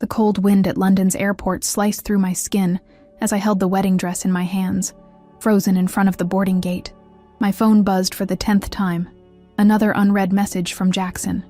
The cold wind at London's airport sliced through my skin as I held the wedding dress in my hands, frozen in front of the boarding gate. My phone buzzed for the 10th time. Another unread message from Jackson.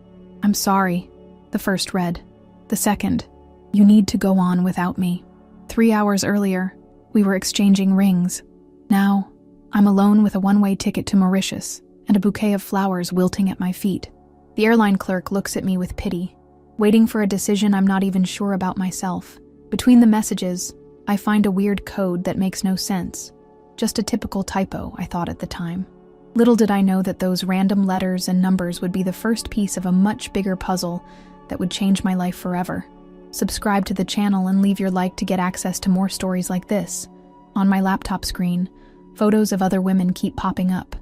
"I'm sorry," the first read. The second, "You need to go on without me." 3 hours earlier, we were exchanging rings. Now, I'm alone with a one-way ticket to Mauritius and a bouquet of flowers wilting at my feet. The airline clerk looks at me with pity, waiting for a decision I'm not even sure about myself. Between the messages, I find a weird code that makes no sense. Just a typical typo, I thought at the time. Little did I know that those random letters and numbers would be the first piece of a much bigger puzzle that would change my life forever. Subscribe to the channel and leave your like to get access to more stories like this. On my laptop screen, photos of other women keep popping up.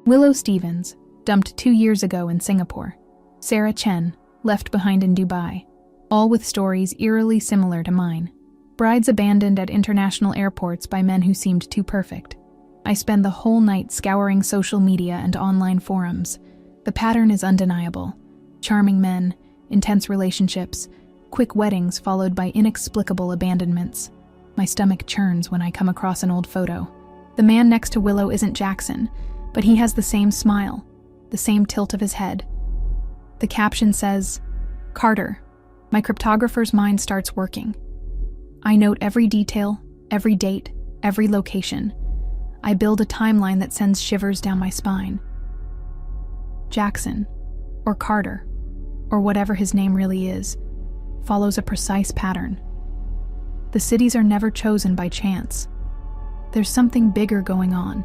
Willow Stevens, dumped 2 years ago in Singapore. Sarah Chen, left behind in Dubai. All with stories eerily similar to mine. Brides abandoned at international airports by men who seemed too perfect. I spend the whole night scouring social media and online forums. The pattern is undeniable. Charming men, intense relationships, quick weddings followed by inexplicable abandonments. My stomach churns when I come across an old photo. The man next to Willow isn't Jackson, but he has the same smile, the same tilt of his head. The caption says, "Carter." My cryptographer's mind starts working. I note every detail, every date, every location. I build a timeline that sends shivers down my spine. Jackson, or Carter, or whatever his name really is, follows a precise pattern. The cities are never chosen by chance. There's something bigger going on.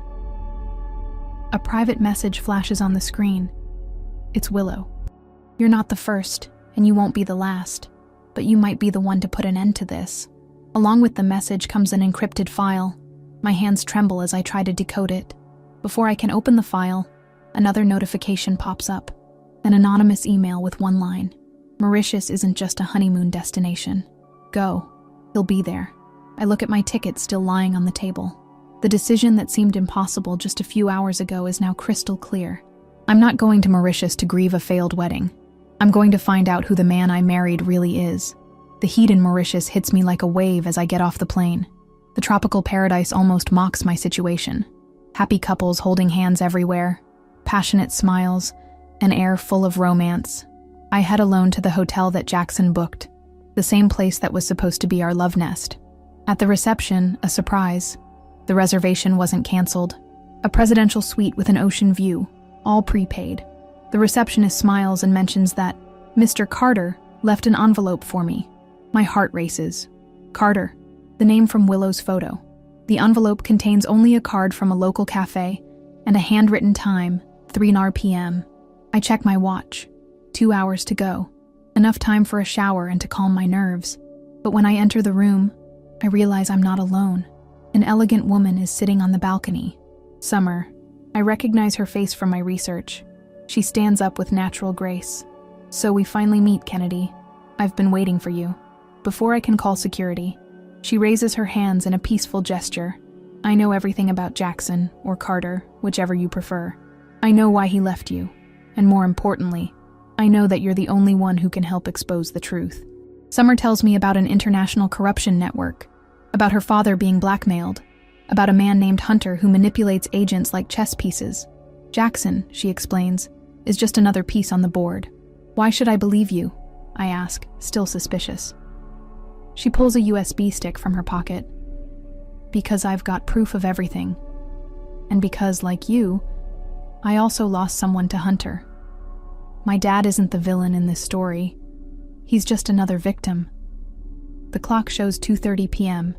A private message flashes on the screen. It's Willow. "You're not the first, and you won't be the last, but you might be the one to put an end to this." Along with the message comes an encrypted file. My hands tremble as I try to decode it. Before I can open the file, another notification pops up. An anonymous email with one line. "Mauritius isn't just a honeymoon destination. Go. He'll be there." I look at my ticket still lying on the table. The decision that seemed impossible just a few hours ago is now crystal clear. I'm not going to Mauritius to grieve a failed wedding. I'm going to find out who the man I married really is. The heat in Mauritius hits me like a wave as I get off the plane. The tropical paradise almost mocks my situation. Happy couples holding hands everywhere, passionate smiles, an air full of romance. I head alone to the hotel that Jackson booked, the same place that was supposed to be our love nest. At the reception, a surprise. The reservation wasn't canceled. A presidential suite with an ocean view, all prepaid. The receptionist smiles and mentions that Mr. Carter left an envelope for me. My heart races. Carter, the name from Willow's photo. The envelope contains only a card from a local cafe and a handwritten time, 3:00 p.m. I check my watch. 2 hours to go. Enough time for a shower and to calm my nerves. But when I enter the room, I realize I'm not alone. An elegant woman is sitting on the balcony. Summer. I recognize her face from my research. She stands up with natural grace. "So we finally meet, Kennedy. I've been waiting for you." Before I can call security, she raises her hands in a peaceful gesture. "I know everything about Jackson, or Carter, whichever you prefer. I know why he left you. And more importantly, I know that you're the only one who can help expose the truth." Summer tells me about an international corruption network, about her father being blackmailed, about a man named Hunter who manipulates agents like chess pieces. Jackson, she explains, is just another piece on the board. "Why should I believe you?" I ask, still suspicious. She pulls a USB stick from her pocket. "Because I've got proof of everything. And because, like you, I also lost someone to Hunter. My dad isn't the villain in this story. He's just another victim." The clock shows 2:30 p.m.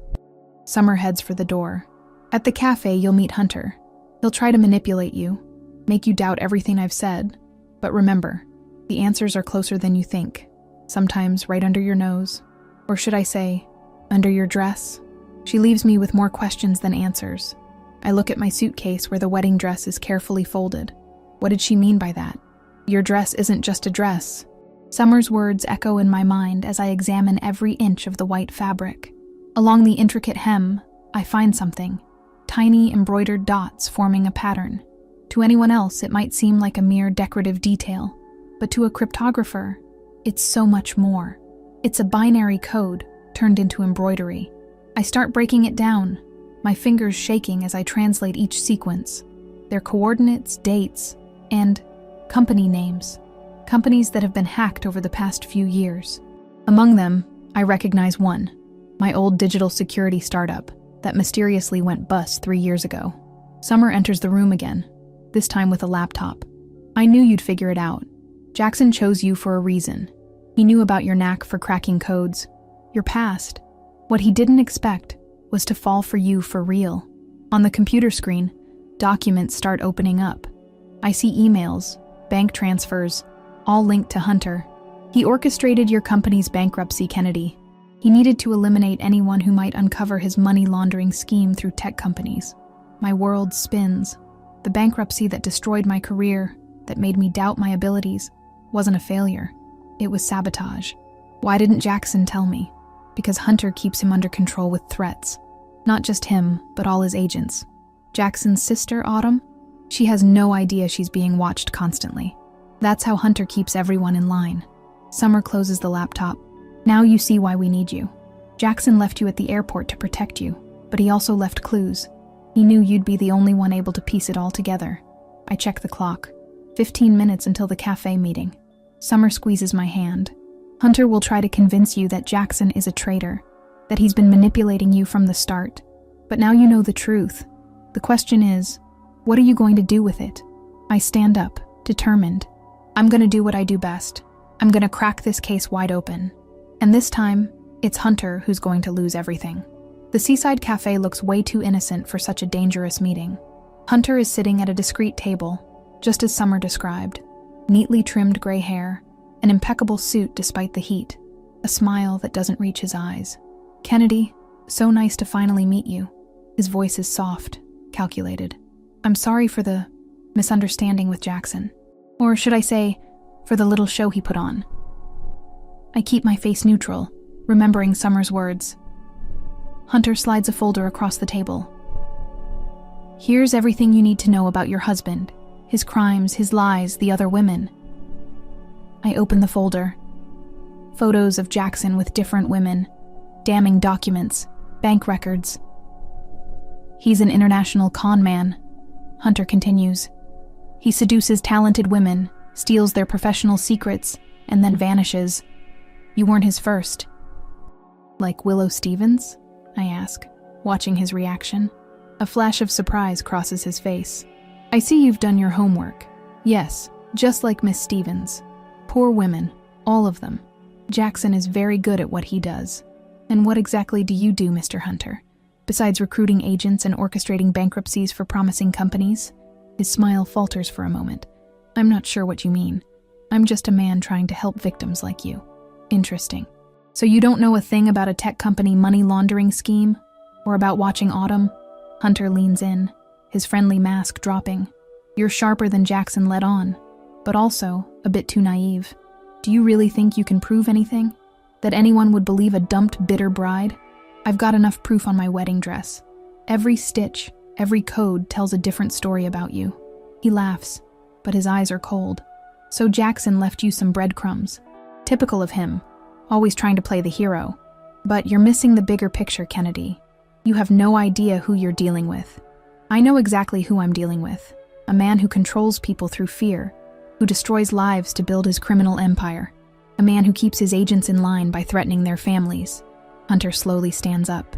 Summer heads for the door. "At the cafe, you'll meet Hunter. He'll try to manipulate you, make you doubt everything I've said. But remember, the answers are closer than you think. Sometimes right under your nose. Or should I say, under your dress?" She leaves me with more questions than answers. I look at my suitcase where the wedding dress is carefully folded. What did she mean by that? Your dress isn't just a dress. Summer's words echo in my mind as I examine every inch of the white fabric. Along the intricate hem, I find something. Tiny embroidered dots forming a pattern. To anyone else, it might seem like a mere decorative detail, but to a cryptographer, it's so much more. It's a binary code turned into embroidery. I start breaking it down, my fingers shaking as I translate each sequence. Their coordinates, dates, and company names. Companies that have been hacked over the past few years. Among them, I recognize one, my old digital security startup that mysteriously went bust 3 years ago. Summer enters the room again, this time with a laptop. I knew you'd figure it out. Jackson chose you for a reason. He knew about your knack for cracking codes, your past. What he didn't expect was to fall for you for real. On the computer screen, documents start opening up. I see emails, bank transfers, all linked to Hunter. He orchestrated your company's bankruptcy, Kennedy. He needed to eliminate anyone who might uncover his money laundering scheme through tech companies. My world spins. The bankruptcy that destroyed my career, that made me doubt my abilities, wasn't a failure. It was sabotage. Why didn't Jackson tell me? Because Hunter keeps him under control with threats. Not just him, but all his agents. Jackson's sister, Autumn? She has no idea she's being watched constantly. That's how Hunter keeps everyone in line. Summer closes the laptop. Now you see why we need you. Jackson left you at the airport to protect you, but he also left clues. He knew you'd be the only one able to piece it all together. I check the clock. 15 minutes until the cafe meeting. Summer squeezes my hand. Hunter will try to convince you that Jackson is a traitor, that he's been manipulating you from the start. But now you know the truth. The question is, what are you going to do with it? I stand up, determined. I'm going to do what I do best. I'm going to crack this case wide open. And this time, it's Hunter who's going to lose everything. The seaside cafe looks way too innocent for such a dangerous meeting. Hunter is sitting at a discreet table, just as Summer described. Neatly trimmed gray hair, an impeccable suit despite the heat, a smile that doesn't reach his eyes. Kennedy, so nice to finally meet you. His voice is soft, calculated. I'm sorry for the misunderstanding with Jackson. Or should I say, for the little show he put on. I keep my face neutral, remembering Summer's words. Hunter slides a folder across the table. Here's everything you need to know about your husband, his crimes, his lies, the other women. I open the folder. Photos of Jackson with different women, damning documents, bank records. He's an international con man, Hunter continues. He seduces talented women, steals their professional secrets, and then vanishes. You weren't his first. Like Willow Stevens? I ask, watching his reaction. A flash of surprise crosses his face. I see you've done your homework. Yes, just like Miss Stevens. Poor women, all of them. Jackson is very good at what he does. And what exactly do you do, Mr. Hunter? Besides recruiting agents and orchestrating bankruptcies for promising companies? His smile falters for a moment. I'm not sure what you mean. I'm just a man trying to help victims like you. Interesting. So you don't know a thing about a tech company money laundering scheme? Or about watching Autumn? Hunter leans in, his friendly mask dropping. You're sharper than Jackson let on, but also a bit too naive. Do you really think you can prove anything? That anyone would believe a dumped, bitter bride? I've got enough proof on my wedding dress. Every stitch, every code tells a different story about you. He laughs, but his eyes are cold. So Jackson left you some breadcrumbs. Typical of him, always trying to play the hero. But you're missing the bigger picture, Kennedy. You have no idea who you're dealing with. I know exactly who I'm dealing with. A man who controls people through fear, who destroys lives to build his criminal empire. A man who keeps his agents in line by threatening their families. Hunter slowly stands up.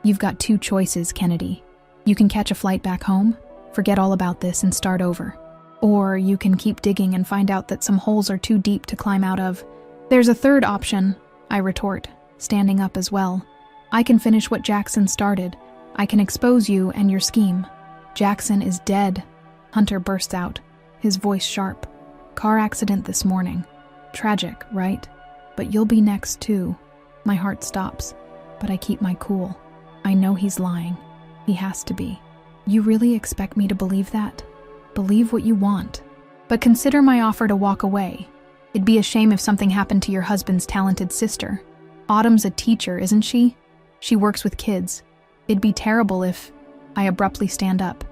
You've got two choices, Kennedy. You can catch a flight back home, forget all about this and start over. Or you can keep digging and find out that some holes are too deep to climb out of. There's a third option, I retort, standing up as well. I can finish what Jackson started. I can expose you and your scheme. Jackson is dead, Hunter bursts out, his voice sharp. Car accident this morning. Tragic, right? But you'll be next too. My heart stops, but I keep my cool. I know he's lying. He has to be. You really expect me to believe that? Believe what you want. But consider my offer to walk away. It'd be a shame if something happened to your husband's talented sister. Autumn's a teacher, isn't she? She works with kids. It'd be terrible if... I abruptly stand up.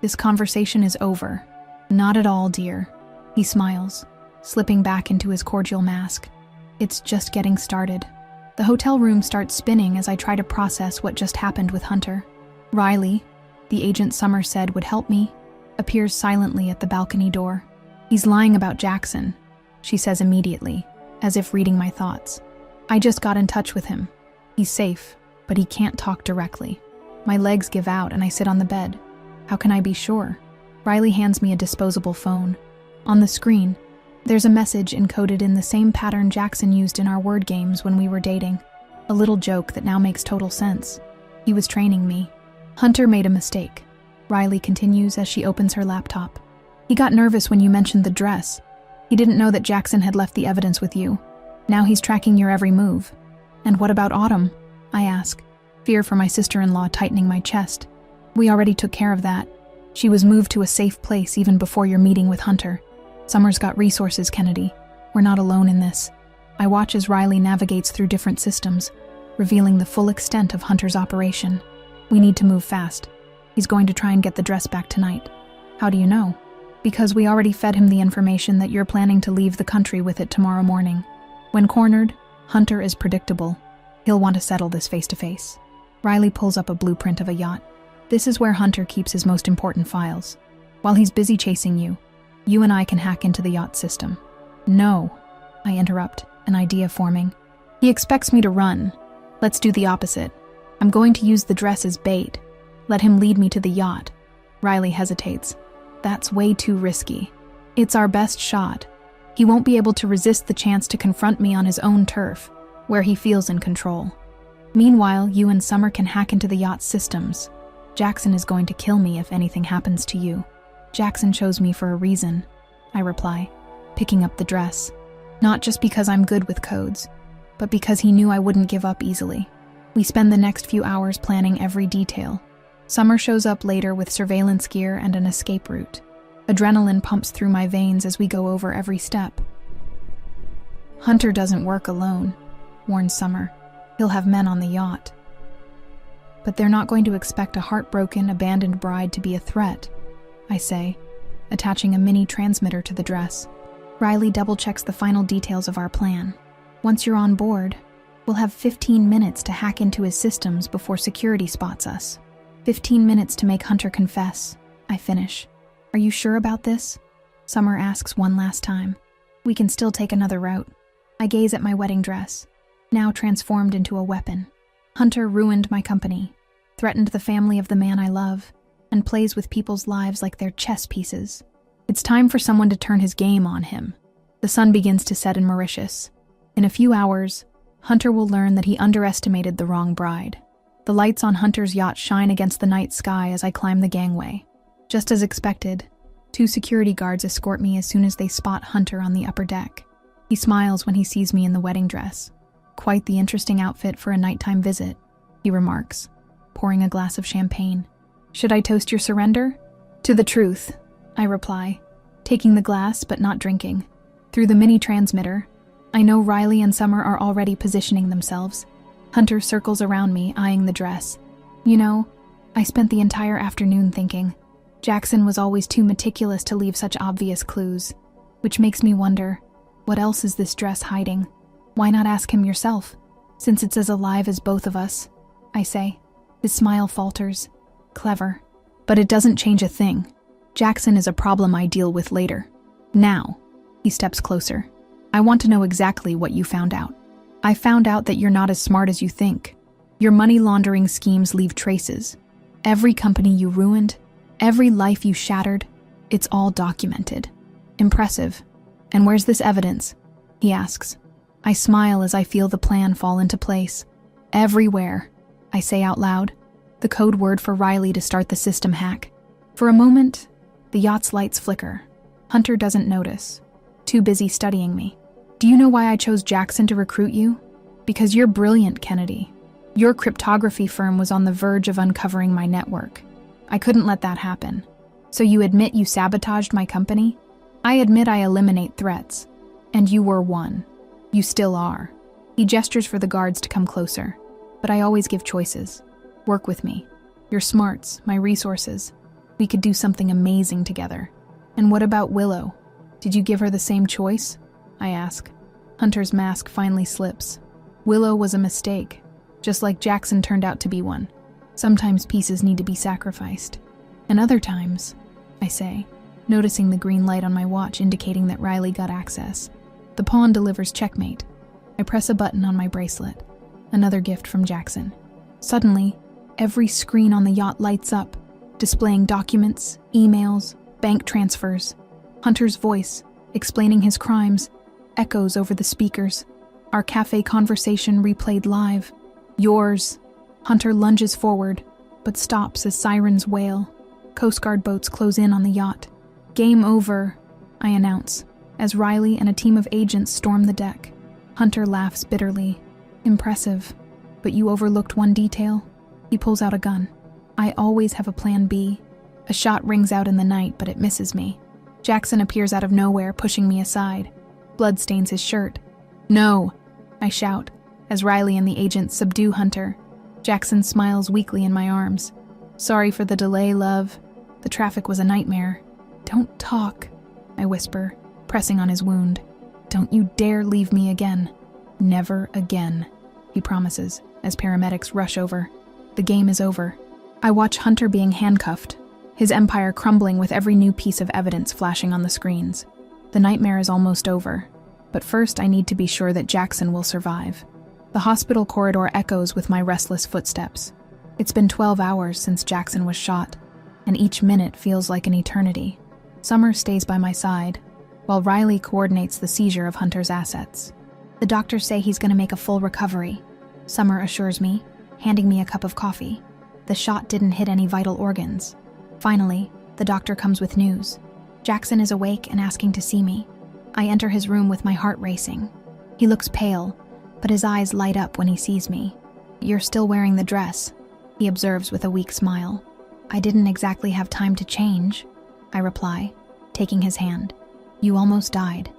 This conversation is over. Not at all, dear. He smiles, slipping back into his cordial mask. It's just getting started. The hotel room starts spinning as I try to process what just happened with Hunter. Riley, the agent Summer said would help me, appears silently at the balcony door. "He's lying about Jackson," she says immediately, as if reading my thoughts. "I just got in touch with him. He's safe, but he can't talk directly." My legs give out and I sit on the bed. How can I be sure? Riley hands me a disposable phone. On the screen, there's a message encoded in the same pattern Jackson used in our word games when we were dating. A little joke that now makes total sense. He was training me. "Hunter made a mistake," Riley continues as she opens her laptop. "He got nervous when you mentioned the dress. He didn't know that Jackson had left the evidence with you. Now he's tracking your every move." "And what about Autumn?" I ask, fear for my sister-in-law tightening my chest. "We already took care of that. She was moved to a safe place even before your meeting with Hunter. Summer's got resources, Kennedy. We're not alone in this." I watch as Riley navigates through different systems, revealing the full extent of Hunter's operation. "We need to move fast. He's going to try and get the dress back tonight." "How do you know?" "Because we already fed him the information that you're planning to leave the country with it tomorrow morning. When cornered, Hunter is predictable. He'll want to settle this face-to-face." Riley pulls up a blueprint of a yacht. "This is where Hunter keeps his most important files. While he's busy chasing you, you and I can hack into the yacht system." "No," I interrupt, an idea forming. "He expects me to run. Let's do the opposite. I'm going to use the dress as bait. Let him lead me to the yacht." Riley hesitates. "That's way too risky. It's our best shot. He won't be able to resist the chance to confront me on his own turf, where he feels in control. Meanwhile, you and Summer can hack into the yacht's systems. Jackson is going to kill me if anything happens to you." "Jackson chose me for a reason," I reply, picking up the dress. "Not just because I'm good with codes, but because he knew I wouldn't give up easily." We spend the next few hours planning every detail. Summer shows up later with surveillance gear and an escape route. Adrenaline pumps through my veins as we go over every step. "Hunter doesn't work alone," warns Summer. "He'll have men on the yacht." "But they're not going to expect a heartbroken, abandoned bride to be a threat," I say, attaching a mini transmitter to the dress. Riley double-checks the final details of our plan. "Once you're on board, we'll have 15 minutes to hack into his systems before security spots us. 15 minutes to make Hunter confess," I finish. "Are you sure about this?" Summer asks one last time. "We can still take another route." I gaze at my wedding dress, now transformed into a weapon. Hunter ruined my company, threatened the family of the man I love, and plays with people's lives like they're chess pieces. It's time for someone to turn his game on him. The sun begins to set in Mauritius. In a few hours, Hunter will learn that he underestimated the wrong bride. The lights on Hunter's yacht shine against the night sky as I climb the gangway. Just as expected, 2 security guards escort me as soon as they spot Hunter on the upper deck. He smiles when he sees me in the wedding dress. "Quite the interesting outfit for a nighttime visit," he remarks, pouring a glass of champagne. "Should I toast your surrender?" "To the truth," I reply, taking the glass but not drinking. Through the mini transmitter, I know Riley and Summer are already positioning themselves. Hunter circles around me, eyeing the dress. "You know, I spent the entire afternoon thinking. Jackson was always too meticulous to leave such obvious clues. Which makes me wonder, what else is this dress hiding? Why not ask him yourself, since it's as alive as both of us?" I say. His smile falters. "Clever. But it doesn't change a thing. Jackson is a problem I deal with later. Now," he steps closer, "I want to know exactly what you found out." "I found out that you're not as smart as you think. Your money laundering schemes leave traces. Every company you ruined, every life you shattered, it's all documented." "Impressive. And where's this evidence?" he asks. I smile as I feel the plan fall into place. "Everywhere," I say out loud, the code word for Riley to start the system hack. For a moment, the yacht's lights flicker. Hunter doesn't notice, too busy studying me. "Do you know why I chose Jackson to recruit you? Because you're brilliant, Kennedy. Your cryptography firm was on the verge of uncovering my network. I couldn't let that happen. So you admit you sabotaged my company? I admit I eliminate threats. And you were one. You still are." He gestures for the guards to come closer. "But I always give choices. Work with me. Your smarts, my resources. We could do something amazing together." "And what about Willow? Did you give her the same choice?" I ask. Hunter's mask finally slips. Willow was a mistake, just like Jackson turned out to be one. Sometimes pieces need to be sacrificed. And other times, I say, noticing the green light on my watch indicating that Riley got access. The pawn delivers checkmate. I press a button on my bracelet. Another gift from Jackson. Suddenly, every screen on the yacht lights up, displaying documents, emails, bank transfers. Hunter's voice, explaining his crimes, echoes over the speakers. Our cafe conversation replayed live. Yours. Hunter lunges forward, but stops as sirens wail. Coast Guard boats close in on the yacht. Game over, I announce, as Riley and a team of agents storm the deck. Hunter laughs bitterly. Impressive. But you overlooked one detail. He pulls out a gun. I always have a plan B. A shot rings out in the night, but it misses me. Jackson appears out of nowhere, pushing me aside. Blood stains his shirt. No, I shout, as Riley and the agents subdue Hunter. Jackson smiles weakly in my arms. Sorry for the delay, love. The traffic was a nightmare. Don't talk, I whisper, pressing on his wound. Don't you dare leave me again. Never again, he promises, as paramedics rush over. The game is over. I watch Hunter being handcuffed, his empire crumbling with every new piece of evidence flashing on the screens. The nightmare is almost over, but first I need to be sure that Jackson will survive. The hospital corridor echoes with my restless footsteps. It's been 12 hours since Jackson was shot, and each minute feels like an eternity. Summer stays by my side, while Riley coordinates the seizure of Hunter's assets. The doctors say he's going to make a full recovery, Summer assures me, handing me a cup of coffee. The shot didn't hit any vital organs. Finally, the doctor comes with news. Jackson is awake and asking to see me. I enter his room with my heart racing. He looks pale, but his eyes light up when he sees me. You're still wearing the dress, he observes with a weak smile. I didn't exactly have time to change, I reply, taking his hand. You almost died.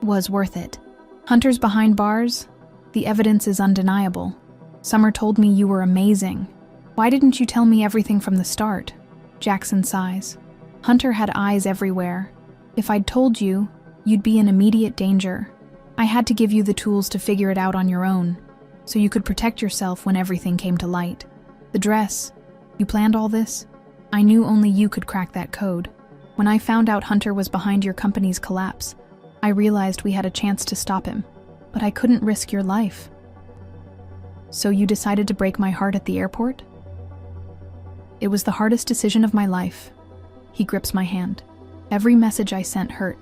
Was worth it. Hunter's behind bars? The evidence is undeniable. Summer told me you were amazing. Why didn't you tell me everything from the start? Jackson sighs. Hunter had eyes everywhere. If I'd told you, you'd be in immediate danger. I had to give you the tools to figure it out on your own, so you could protect yourself when everything came to light. The dress. You planned all this? I knew only you could crack that code. When I found out Hunter was behind your company's collapse, I realized we had a chance to stop him, but I couldn't risk your life. So you decided to break my heart at the airport? It was the hardest decision of my life. He grips my hand. Every message I sent hurt,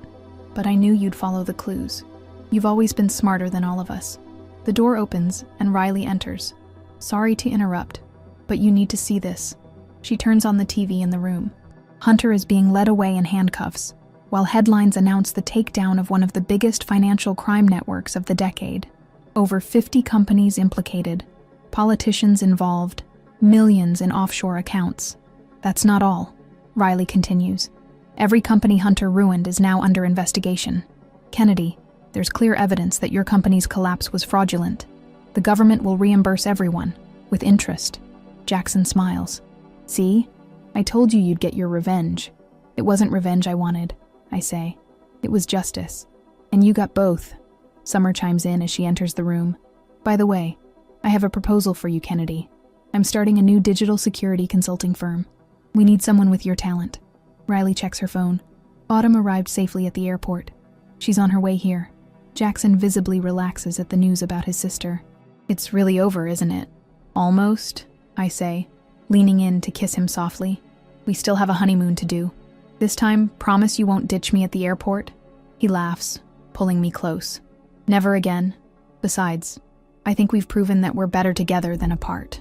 but I knew you'd follow the clues. You've always been smarter than all of us. The door opens and Riley enters. Sorry to interrupt, but you need to see this. She turns on the TV in the room. Hunter is being led away in handcuffs, while headlines announce the takedown of one of the biggest financial crime networks of the decade. Over 50 companies implicated, politicians involved, millions in offshore accounts. That's not all, Riley continues. Every company Hunter ruined is now under investigation. Kennedy, there's clear evidence that your company's collapse was fraudulent. The government will reimburse everyone, with interest. Jackson smiles. See? I told you you'd get your revenge. It wasn't revenge I wanted, I say. It was justice. And you got both. Summer chimes in as she enters the room. By the way, I have a proposal for you, Kennedy. I'm starting a new digital security consulting firm. We need someone with your talent. Riley checks her phone. Autumn arrived safely at the airport. She's on her way here. Jackson visibly relaxes at the news about his sister. It's really over, isn't it? Almost, I say, leaning in to kiss him softly. We still have a honeymoon to do. This time, promise you won't ditch me at the airport? He laughs, pulling me close. Never again. Besides, I think we've proven that we're better together than apart.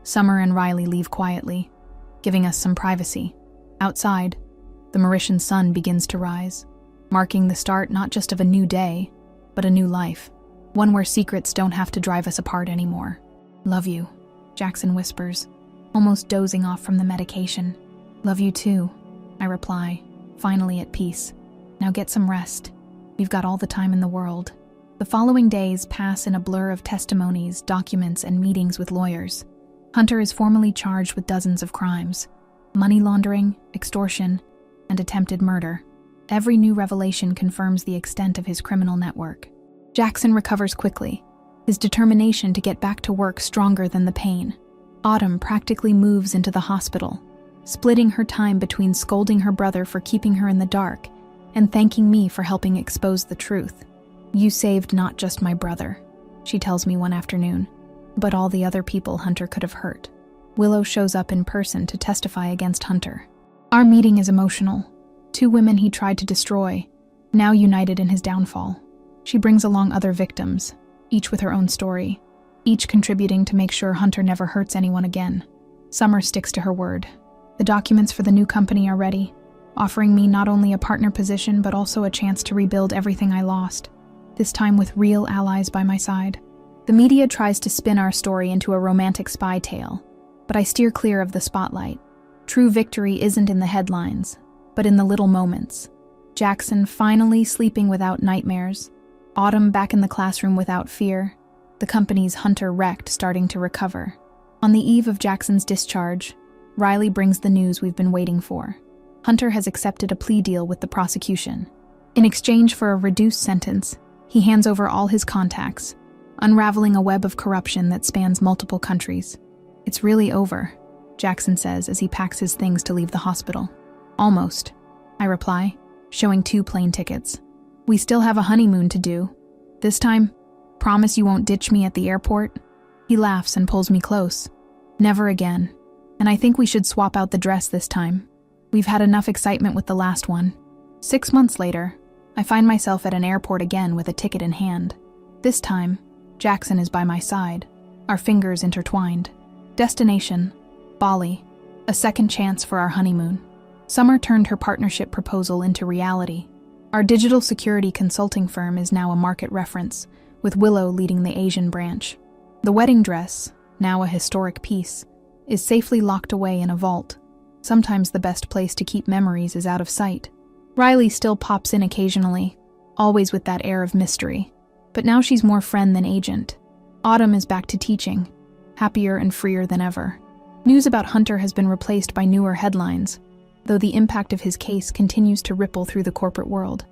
Summer and Riley leave quietly, giving us some privacy. Outside, the Mauritian sun begins to rise, marking the start not just of a new day, but a new life, one where secrets don't have to drive us apart anymore. Love you, Jackson whispers, almost dozing off from the medication. Love you too, I reply, finally at peace. Now get some rest. We've got all the time in the world. The following days pass in a blur of testimonies, documents, and meetings with lawyers. Hunter is formally charged with dozens of crimes: money laundering, extortion, and attempted murder. Every new revelation confirms the extent of his criminal network. Jackson recovers quickly, his determination to get back to work stronger than the pain. Autumn practically moves into the hospital, splitting her time between scolding her brother for keeping her in the dark and thanking me for helping expose the truth. "You saved not just my brother," she tells me one afternoon, "but all the other people Hunter could have hurt." Willow shows up in person to testify against Hunter. Our meeting is emotional. Two women he tried to destroy, now united in his downfall. She brings along other victims, each with her own story, each contributing to make sure Hunter never hurts anyone again. Summer sticks to her word. The documents for the new company are ready, offering me not only a partner position but also a chance to rebuild everything I lost, this time with real allies by my side. The media tries to spin our story into a romantic spy tale, but I steer clear of the spotlight. True victory isn't in the headlines, but in the little moments. Jackson finally sleeping without nightmares, Autumn back in the classroom without fear, the company's Hunter wrecked starting to recover. On the eve of Jackson's discharge, Riley brings the news we've been waiting for. Hunter has accepted a plea deal with the prosecution. In exchange for a reduced sentence, he hands over all his contacts, unraveling a web of corruption that spans multiple countries. "It's really over," Jackson says as he packs his things to leave the hospital. "Almost," I reply, showing 2 plane tickets. "We still have a honeymoon to do. This time, promise you won't ditch me at the airport?" He laughs and pulls me close. "Never again. And I think we should swap out the dress this time. We've had enough excitement with the last one." 6 months later, I find myself at an airport again with a ticket in hand. This time, Jackson is by my side, our fingers intertwined. Destination, Bali, a second chance for our honeymoon. Summer turned her partnership proposal into reality. Our digital security consulting firm is now a market reference, with Willow leading the Asian branch. The wedding dress, now a historic piece, is safely locked away in a vault. Sometimes the best place to keep memories is out of sight. Riley still pops in occasionally, always with that air of mystery. But now she's more friend than agent. Autumn is back to teaching, happier and freer than ever. News about Hunter has been replaced by newer headlines, though the impact of his case continues to ripple through the corporate world.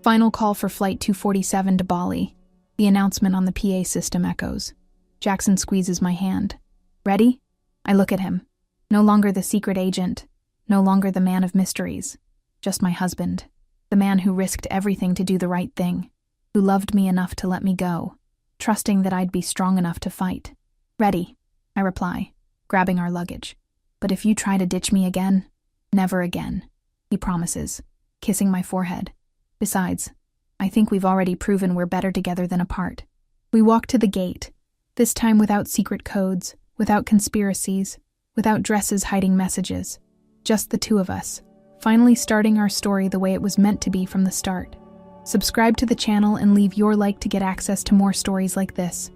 Final call for Flight 247 to Bali. The announcement on the PA system echoes. Jackson squeezes my hand. "Ready?" I look at him. No longer the secret agent, no longer the man of mysteries. Just my husband, the man who risked everything to do the right thing, who loved me enough to let me go, trusting that I'd be strong enough to fight. "Ready," I reply, grabbing our luggage. "But if you try to ditch me again, never again," he promises, kissing my forehead. "Besides, I think we've already proven we're better together than apart." We walk to the gate, this time without secret codes, without conspiracies, without dresses hiding messages. Just the two of us, finally starting our story the way it was meant to be from the start. Subscribe to the channel and leave your like to get access to more stories like this.